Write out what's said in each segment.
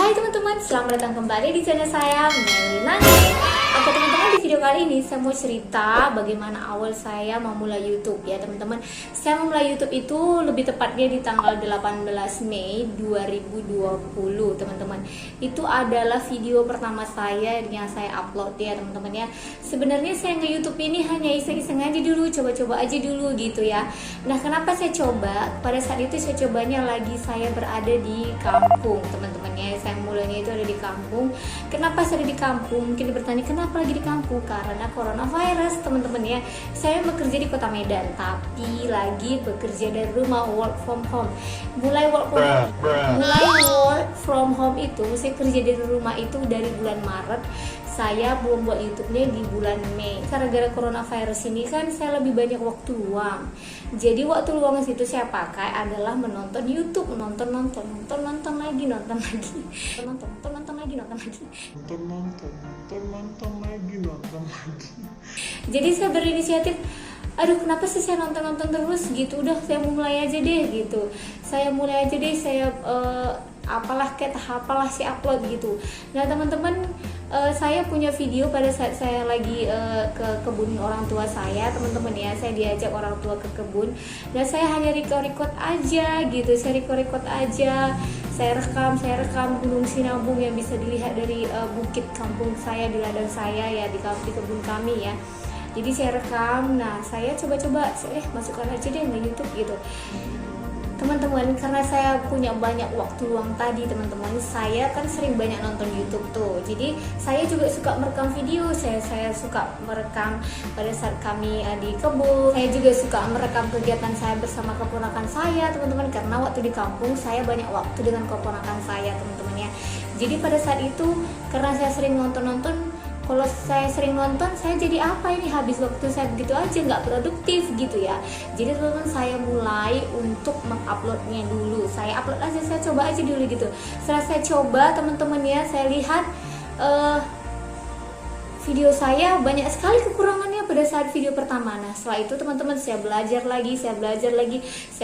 Hai teman-teman, selamat datang kembali di channel saya, Melly Nani. Oke teman-teman, di video kali ini saya mau cerita bagaimana awal saya memulai YouTube ya teman-teman. Saya memulai YouTube itu lebih tepatnya di tanggal 18 Mei 2020 teman-teman. Itu adalah video pertama saya yang saya upload ya teman-teman ya. Sebenarnya saya nge-YouTube ini hanya iseng-iseng aja dulu, coba-coba aja dulu gitu ya. Nah kenapa saya coba? Pada saat itu saya cobanya lagi saya berada di kampung teman-teman ya. Saya mulainya itu ada di kampung. Kenapa saya ada di kampung? Mungkin bertanya kenapa lagi di kampung? Karena coronavirus teman-teman ya. Saya bekerja di Kota Medan, tapi lagi bekerja dari rumah, work from home. Mulai work from home itu saya kerja dari rumah itu dari bulan Maret. Saya belum buat YouTube-nya di bulan Mei. Gara-gara coronavirus ini kan saya lebih banyak waktu luang. Jadi waktu luang situ saya pakai adalah menonton YouTube, nonton lagi. Jadi saya berinisiatif, aduh kenapa sih saya nonton terus gitu, udah saya mulai aja deh gitu. Saya apalah sih upload gitu. Nah teman-teman, saya punya video pada saat saya lagi ke kebun orang tua saya teman-teman ya. Saya diajak orang tua ke kebun dan saya hanya record aja gitu. Saya record aja, saya rekam Gunung Sinabung yang bisa dilihat dari bukit kampung saya, di ladang saya ya, di kebun kami ya. Jadi saya rekam. Nah saya coba masukkan aja deh ke YouTube gitu teman-teman. Karena saya punya banyak waktu luang tadi teman-teman, saya kan sering banyak nonton YouTube tuh. Jadi saya juga suka merekam video. Saya suka merekam pada saat kami di kebun. Saya juga suka merekam kegiatan saya bersama keponakan saya teman-teman, karena waktu di kampung saya banyak waktu dengan keponakan saya teman-teman ya. Jadi pada saat itu karena saya sering nonton, kalau saya sering nonton, saya jadi apa ini, habis waktu saya begitu aja, nggak produktif gitu ya. Jadi teman-teman, saya mulai untuk menguploadnya dulu. Saya upload aja, saya coba aja dulu gitu. Setelah saya coba teman-teman ya, saya lihat video saya banyak sekali kekurangannya pada saat video pertama. Nah setelah itu teman-teman, saya belajar lagi, saya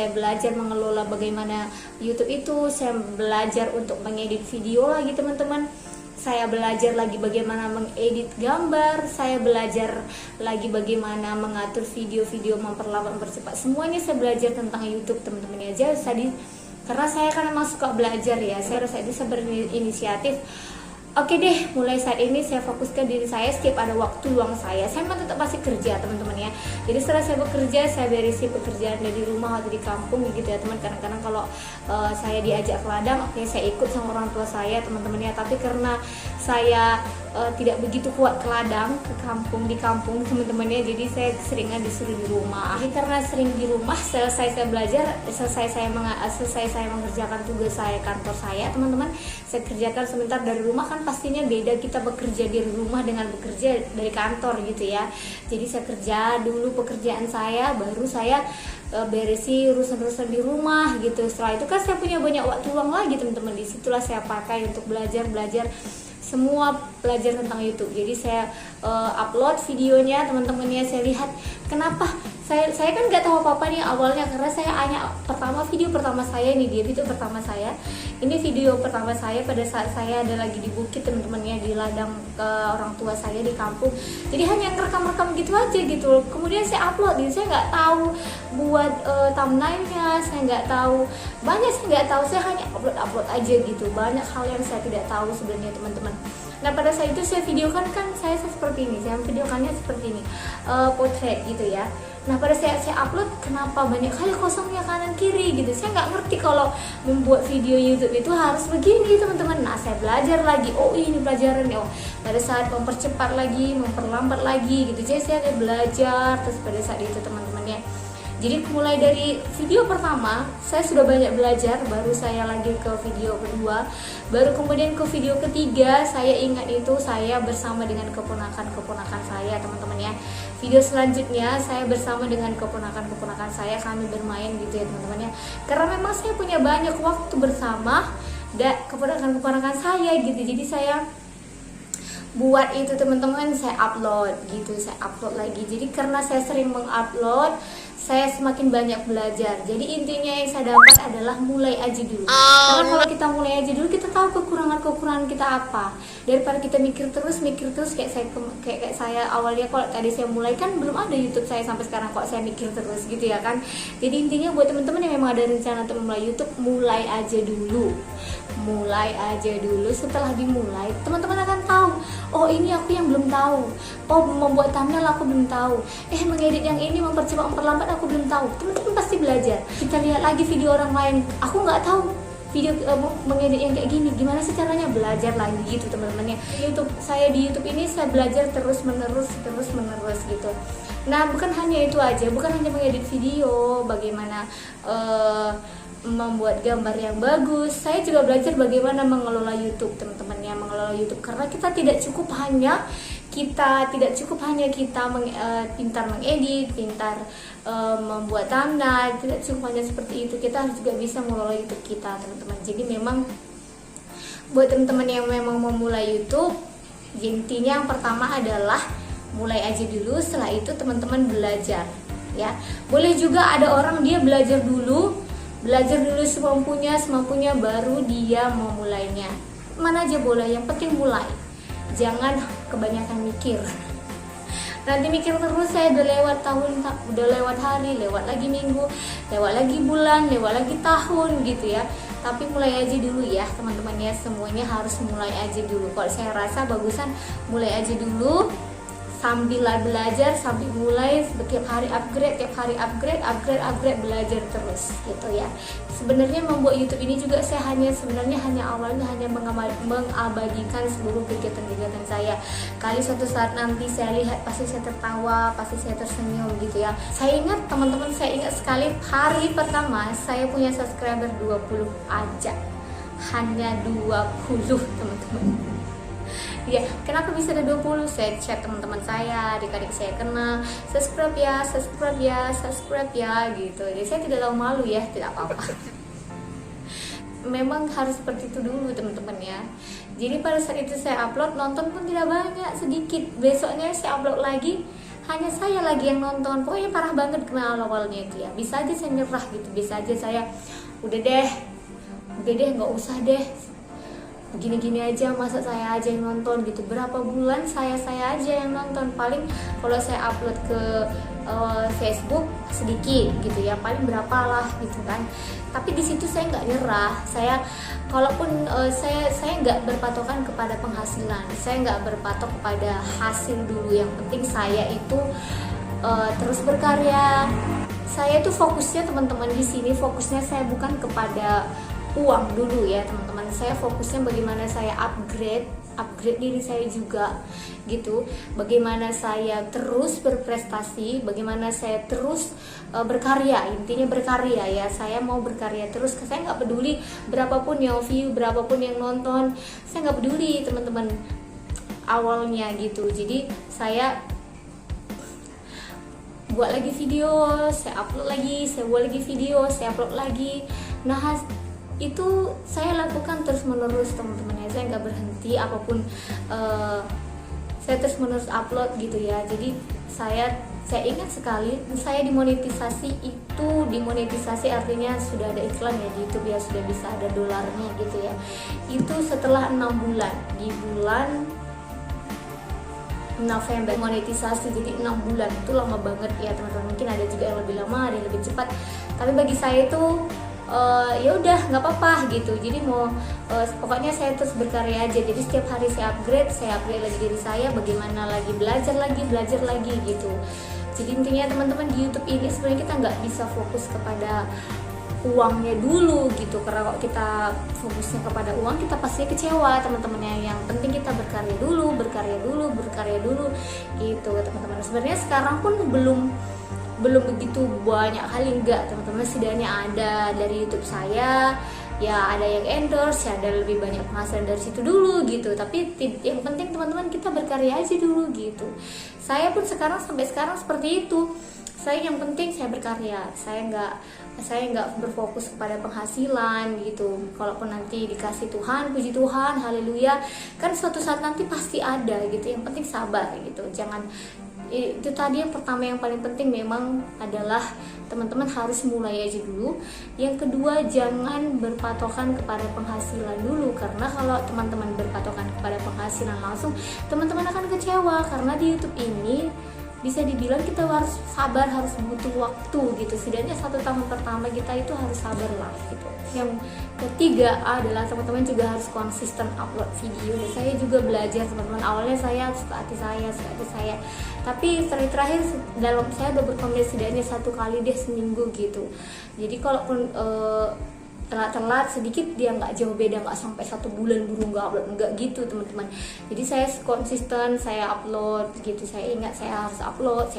belajar mengelola bagaimana YouTube itu, saya belajar untuk mengedit video lagi teman-teman. Saya belajar lagi bagaimana mengedit gambar, saya belajar lagi bagaimana mengatur video-video, memperlambat, mempercepat. Semuanya saya belajar tentang YouTube teman-teman aja. Karena saya kan memang suka belajar ya, saya rasa itu saya berinisiatif. Oke deh, mulai saat ini saya fokuskan diri saya. Setiap ada waktu luang saya memang tetap masih kerja teman-teman ya. Jadi setelah saya bekerja, saya berisi pekerjaan dari rumah atau di kampung gitu ya teman. Kadang-kadang kalau saya diajak ke ladang, oke saya ikut sama orang tua saya teman-teman ya. Tapi karena saya tidak begitu kuat ke ladang, di kampung teman-teman ya, jadi saya seringan disuruh di rumah. Jadi karena sering di rumah, selesai saya belajar, selesai saya mengerjakan tugas saya kantor saya teman-teman, saya kerjakan sebentar dari rumah. Kan pastinya beda kita bekerja di rumah dengan bekerja dari kantor gitu ya. Jadi saya kerja dulu pekerjaan saya, baru saya berisi urusan-urusan di rumah gitu. Setelah itu kan saya punya banyak waktu luang lagi teman-teman. Disitulah saya pakai untuk belajar semua, belajar tentang YouTube. Jadi saya upload videonya teman-teman ya. Saya lihat kenapa saya kan nggak tahu apa-apa nih awalnya, karena saya hanya video pertama saya ini, video pertama saya ini, video pertama saya pada saat saya ada lagi di bukit teman-teman ya, di ladang orang tua saya di kampung. Jadi hanya ngerekam gitu aja gitu. Kemudian saya upload, jadi saya nggak tahu buat thumbnailnya, saya nggak tahu saya hanya upload aja gitu. Banyak hal yang saya tidak tahu sebenarnya teman-teman. Nah pada saat itu saya videokan saya seperti ini, saya videokannya seperti ini, potret gitu ya. Nah pada saat saya upload, kenapa banyak kali kosongnya kanan kiri gitu. Saya nggak ngerti kalau membuat video YouTube itu harus begini teman-teman. Nah saya belajar lagi, oh ini pelajaran ya. Pada saat mempercepat lagi, memperlambat lagi gitu. Jadi saya belajar terus pada saat itu teman-teman ya. Jadi mulai dari video pertama saya sudah banyak belajar, baru saya lagi ke video kedua, baru kemudian ke video ketiga. Saya ingat itu saya bersama dengan keponakan saya teman-teman ya. Video selanjutnya saya bersama dengan keponakan saya, kami bermain gitu ya teman-teman ya. Karena memang saya punya banyak waktu bersama keponakan saya gitu. Jadi saya buat itu teman-teman, saya upload lagi. Jadi karena saya sering mengupload, saya semakin banyak belajar. Jadi intinya yang saya dapat adalah mulai aja dulu. Karena kalau kita mulai aja dulu, kita tahu kekurangan kita apa. Daripada kita mikir terus kayak saya awalnya, kalau tadi saya mulai kan belum ada YouTube saya sampai sekarang, kok saya mikir terus gitu ya kan. Jadi intinya buat teman-teman yang memang ada rencana untuk memulai YouTube, mulai aja dulu. Mulai aja dulu. Setelah dimulai, teman-teman akan tahu, oh ini aku yang belum tahu, oh membuat thumbnail aku belum tahu, mengedit yang ini, mempercepat memperlambat aku belum tahu. Teman-teman pasti belajar. Kita lihat lagi video orang lain, aku nggak tahu video mengedit yang kayak gini, gimana sih caranya, belajar lagi gitu teman-temannya. Di YouTube ini saya belajar terus menerus gitu. Nah, bukan hanya itu aja, bukan hanya mengedit video, bagaimana membuat gambar yang bagus. Saya juga belajar bagaimana mengelola YouTube, teman-teman ya, mengelola YouTube. Karena kita tidak cukup hanya kita pintar mengedit, pintar membuat thumbnail, tidak cukup hanya seperti itu. Kita harus juga bisa mengelola YouTube kita, teman-teman. Jadi memang buat teman-teman yang memang memulai YouTube, intinya yang pertama adalah mulai aja dulu. Setelah itu teman-teman belajar ya. Boleh juga ada orang dia belajar dulu semampunya baru dia memulainya. Mana aja boleh, yang penting mulai. Jangan kebanyakan mikir. Nanti mikir terus, saya udah lewat tahun, udah lewat hari, lewat lagi minggu, lewat lagi bulan, lewat lagi tahun gitu ya. Tapi mulai aja dulu ya teman-teman ya, semuanya harus mulai aja dulu. Kalau saya rasa bagusan mulai aja dulu, sambil belajar, sambil mulai, setiap hari upgrade, belajar terus gitu ya. Sebenarnya membuat YouTube ini juga saya awalnya hanya mengabadikan seluruh kegiatan-kegiatan saya. Kali suatu saat nanti saya lihat, pasti saya tertawa, pasti saya tersenyum gitu ya. Saya ingat teman-teman, saya ingat sekali hari pertama saya punya subscriber 20 aja. Hanya 20 teman-teman. Ya, kenapa bisa ada 20? Saya chat teman-teman saya, adik-adik saya kenal, subscribe ya gitu. Jadi saya tidak tahu malu ya, tidak apa-apa. Memang harus seperti itu dulu teman-teman ya. Jadi pada saat itu saya upload, nonton pun tidak banyak, sedikit. Besoknya saya upload lagi, hanya saya lagi yang nonton. Pokoknya parah banget kenal awalnya itu ya. Bisa aja saya nyerah gitu, bisa aja saya udah deh nggak usah deh, gini-gini aja, masa saya aja yang nonton gitu. Berapa bulan saya aja yang nonton. Paling kalau saya upload ke Facebook sedikit gitu ya, paling berapa lah gitu kan. Tapi di situ saya nggak nyerah. Saya nggak berpatokan kepada penghasilan, saya nggak berpatok kepada hasil dulu. Yang penting saya itu terus berkarya. Saya tuh fokusnya teman-teman di sini, fokusnya saya bukan kepada uang dulu ya teman-teman. Saya fokusnya bagaimana saya upgrade diri saya juga gitu. Bagaimana saya terus berprestasi, bagaimana saya terus berkarya. Intinya berkarya ya. Saya mau berkarya terus. Saya nggak peduli berapapun yang view, berapapun yang nonton. Saya nggak peduli teman-teman awalnya gitu. Jadi saya buat lagi video, saya upload lagi, saya buat lagi video, saya upload lagi. Nah, itu saya lakukan terus menerus teman-teman ya. Saya nggak berhenti apapun, saya terus menerus upload gitu ya. Jadi saya ingat sekali saya dimonetisasi. Itu dimonetisasi artinya sudah ada iklan ya di YouTube ya, sudah bisa ada dolarnya gitu ya. Itu setelah 6 bulan, di bulan November monetisasi. Jadi 6 bulan itu lama banget ya teman-teman. Mungkin ada juga yang lebih lama, ada yang lebih cepat, tapi bagi saya itu ya udah nggak apa-apa gitu. Jadi pokoknya saya terus berkarya aja. Jadi setiap hari saya upgrade lagi diri saya, bagaimana lagi belajar lagi gitu. Jadi intinya teman-teman, di YouTube ini sebenarnya kita nggak bisa fokus kepada uangnya dulu gitu. Karena kalau kita fokusnya kepada uang, kita pasti kecewa teman-teman ya. Yang penting kita berkarya dulu gitu teman-teman. Sebenarnya sekarang pun belum begitu banyak kali, enggak teman-teman, setidaknya ada dari YouTube saya ya, ada yang endorse ya, ada lebih banyak penghasilan dari situ dulu gitu. Tapi yang penting teman-teman, kita berkarya aja dulu gitu. Saya pun sampai sekarang seperti itu. Yang penting saya berkarya. Saya nggak berfokus kepada penghasilan gitu. Kalaupun nanti dikasih Tuhan, puji Tuhan, haleluya, kan suatu saat nanti pasti ada gitu. Yang penting sabar gitu. Itu tadi yang pertama, yang paling penting memang adalah teman-teman harus mulai aja dulu. Yang kedua, jangan berpatokan kepada penghasilan dulu, karena kalau teman-teman berpatokan kepada penghasilan langsung, teman-teman akan kecewa, karena di YouTube ini bisa dibilang kita harus sabar, harus butuh waktu gitu. Setidaknya 1 tahun pertama kita itu harus sabar lah gitu. Yang ketiga adalah teman-teman juga harus konsisten upload video. Dan saya juga belajar teman-teman, awalnya saya suka hati saya, tapi terakhir dalam saya udah berkomitmen setidaknya 1 kali deh seminggu gitu. Jadi kalaupun telat sedikit, dia nggak jauh beda, nggak sampai 1 bulan baru nggak upload, nggak gitu teman-teman. Jadi saya konsisten, saya upload gitu, saya ingat saya harus upload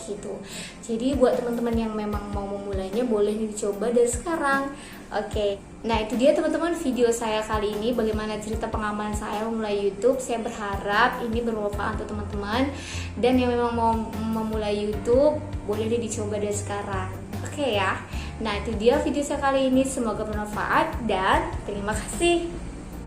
gitu. Jadi buat teman-teman yang memang mau memulainya, boleh dicoba dari sekarang. Oke. Nah itu dia teman-teman video saya kali ini, bagaimana cerita pengalaman saya memulai YouTube. Saya berharap ini bermanfaat untuk teman-teman, dan yang memang mau memulai YouTube boleh dicoba dari sekarang. Oke ya. Nah itu dia video saya kali ini, semoga bermanfaat dan terima kasih.